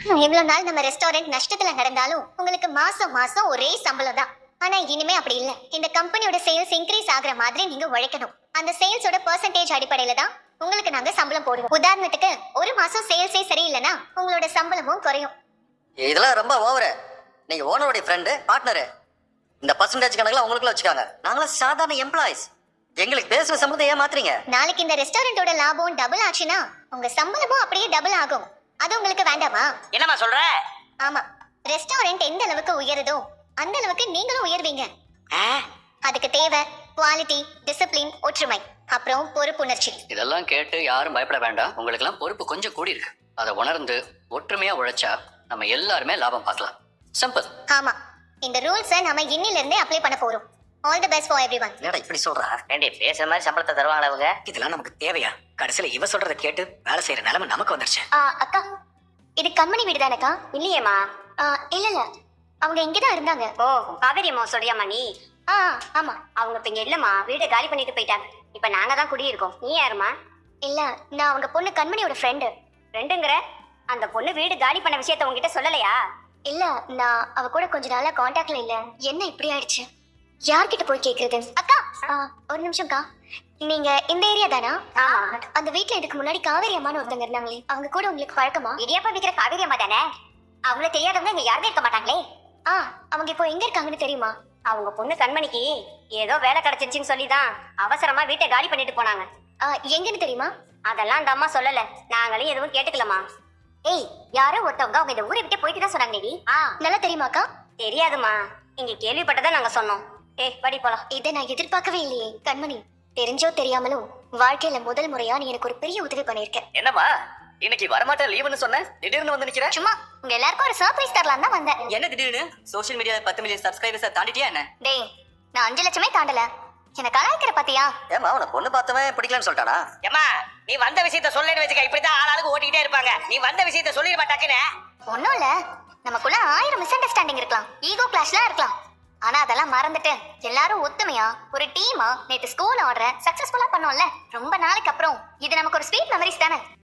இவ்வளவு நாள் நம்ம ரெஸ்டாரண்ட் நஷ்டத்துல நடந்தாலும் உங்களுக்கு மாசம் மாசம் ஒரே சம்பளம் தான். ஆனா இனிமே அப்படி இல்ல. இந்த கம்பெனியோட சேல்ஸ் இன்க்ரீஸ் ஆகுற மாதிரி நீங்க உழைக்கணும். அந்த சேல்ஸோட பெர்சன்டேஜ் அடிப்படையில தான் உங்களுக்கு நாங்க சம்பளம் போடுவோம். உதாரணத்துக்கு ஒரு மாசம் சேல்ஸே சரியில்லைன்னா உங்களோட சம்பளமும் குறையும். இதெல்லாம் ரொம்ப ஓவரு. நீங்க ஓனருடைய ஃப்ரெண்டு, பார்ட்னரு. இந்த பர்சன்டேஜ் கணக்குல உங்களுக்குள்ள வச்சுக்காங்க. நாங்களும் சாதாரண எம்ப்ளாயிஸ். எங்களுக்கு பேசுற சம்பளத்தை ஏன் மாத்துறீங்க? நாளைக்கு இந்த ரெஸ்டாரண்டோட லாபம் டபுள் ஆச்சுன்னா உங்க சம்பளமும் அப்படியே டபுள் ஆகும். அது உங்களுக்கு வேண்டாமா? என்னம்மா சொல்ற? ஆமா, ரெஸ்டாரண்ட் எந்த அளவுக்கு உயருதோ அந்த அளவுக்கு நீங்களும் உயர்வீங்க. அதுக்கு தேவை குவாலிட்டி, டிசிப்ளின், ஒற்றுமை, அப்புறம் பொறுப்புணர்ச்சி. இதெல்லாம் கேட்டு யாரும் பயப்பட வேண்டாம். உங்களுக்கு எல்லாம் பொறுப்பு கொஞ்சம் கூடி இருக்கு. அதை உணர்ந்து ஒற்றுமையா உழைச்சா நம்ம எல்லாருமே லாபம் பார்க்கலாம். சிம்பிள். ஆமா, இந்த ரூல்ஸை நாம இன்னில இருந்தே அப்ளை பண்ண போறோம். All the best for everyone. என்னடா இப்படி சொல்றா? ஏண்டி பேசுற மாதிரி சம்பளத்தை தருவாங்களா அவங்க? இதெல்லாம் நமக்கு தேவையா? கடைசியில இவ சொல்றத கேட்டு வேலை செய்யற நிலைமை நமக்கு வந்துருச்சு. அக்கா, இது கண்மணி வீடு தானக்கா? இல்லையேம்மா. இல்ல அவங்க இங்கதான் இருந்தாங்க. ஓ, காவேரி அம்மா சொல்றியாம்மா நீ? ஆமா. அவங்க இப்ப இங்க இல்லம்மா, வீட்டை காலி பண்ணிட்டு போயிட்டாங்க. இப்ப நாங்க தான் குடியிருக்கோம். நீ யாருமா? இல்ல, நான் அவங்க பொண்ணு கண்மணியோட ஃப்ரெண்டு. ரெண்டுங்கிற? அந்த பொண்ணு வீடு காலி பண்ண விஷயத்த உங்ககிட்ட சொல்லலையா? இல்ல, நான் அவ கூட கொஞ்ச நாளா காண்டாக்ட்ல இல்ல. என்ன இப்படி ஆயிடுச்சு? யார்கிட்ட போய் கேக்குறது? அக்கா, ஒரு நிமிஷம்க்கா. நீங்க இந்த ஏரியா தானா? அந்த வீட்ல இதுக்கு முன்னாடி காவேரி அம்மான்னு ஒருத்தங்க இருந்தாங்களே, அவங்க கூட உங்களுக்கு பழக்கமா? இடியாப்பா விக்கிற காவேரி அம்மா தானே? அவங்கள தெரியாதவங்க இங்க யாருமே இருக்க மாட்டாங்களே. அவங்க இப்போ எங்க இருக்காங்கன்னு தெரியுமா? அவங்க பொண்ணு கண்மணிக்கு ஏதோ வேலை கிடைச்சிருச்சுன்னு சொல்லிதான் அவசரமா வீட்டை காலி பண்ணிட்டு போனாங்க. எங்கன்னு தெரியுமா? அதெல்லாம் அந்த அம்மா சொல்லல. நாங்களும் எதுவும் கேட்டுக்கலாமா? ஏய், யாரோ ஒருத்தவங்க அவங்க இந்த ஊரை விட்டு போயிட்டு தான் சொன்னாங்க. நல்லா தெரியுமாக்கா? தெரியாதுமா, இங்க கேள்விப்பட்டதை நாங்க சொன்னோம். ஏய், படி போலாம். இதை நான் எதிர்பார்க்கவே இல்லையே கண்மணி. தெரிஞ்சோ தெரியாமலும் வாழ்க்கையில முதல் முறையா நீ எனக்கு ஒரு பெரிய உதவி பண்ணிருக்க. என்னம்மா இன்னைக்கு வரமாட்டேன் லீவுன்னு சொன்ன, திடீர்னு வந்து நிக்கிற? சும்மா உங்க எல்லாருக்கும் ஒரு சர்ப்ரைஸ் தரலாம் தான் வந்தேன். என்ன திடீர்னு? சோஷியல் மீடியால 10 மில்லியன் சப்ஸ்கிரைபர்ஸ் தாண்டிட்டியா என்ன? டேய், நான் 5 லட்சமே தாண்டல. எனக்கு கலாய்க்கிற பாத்தியா? ஏமா அவனை பொண்ணு பார்த்தவன் பிடிக்கலன்னு சொல்லிட்டானா? ஏம்மா நீ வந்த விஷயத்த சொல்லேன்னு வச்சுக்க, இப்படிதான் ஆளாளுக்கு ஓட்டிக்கிட்டே இருப்பாங்க. நீ வந்த விஷயத்த சொல்லிட மாட்டாக்குன்னு. ஒண்ணும் இல்ல, நமக்குள்ள 1000 மிஸ் அண்டர்ஸ்டாண்டிங் இருக்கலாம், ஈகோ கிளாஷ்லாம் இருக்கலாம். ஆனா அதெல்லாம் மறந்துட்டு எல்லாரும் ஒத்துமையா ஒரு டீமா நேத்து ஸ்கூல் ஆர்டர் சக்சஸ்ஃபுல்லா பண்ணோம்ல. ரொம்ப நாளைக்கு அப்புறம் இது நமக்கு ஒரு ஸ்வீட் மெமரிஸ் தானே.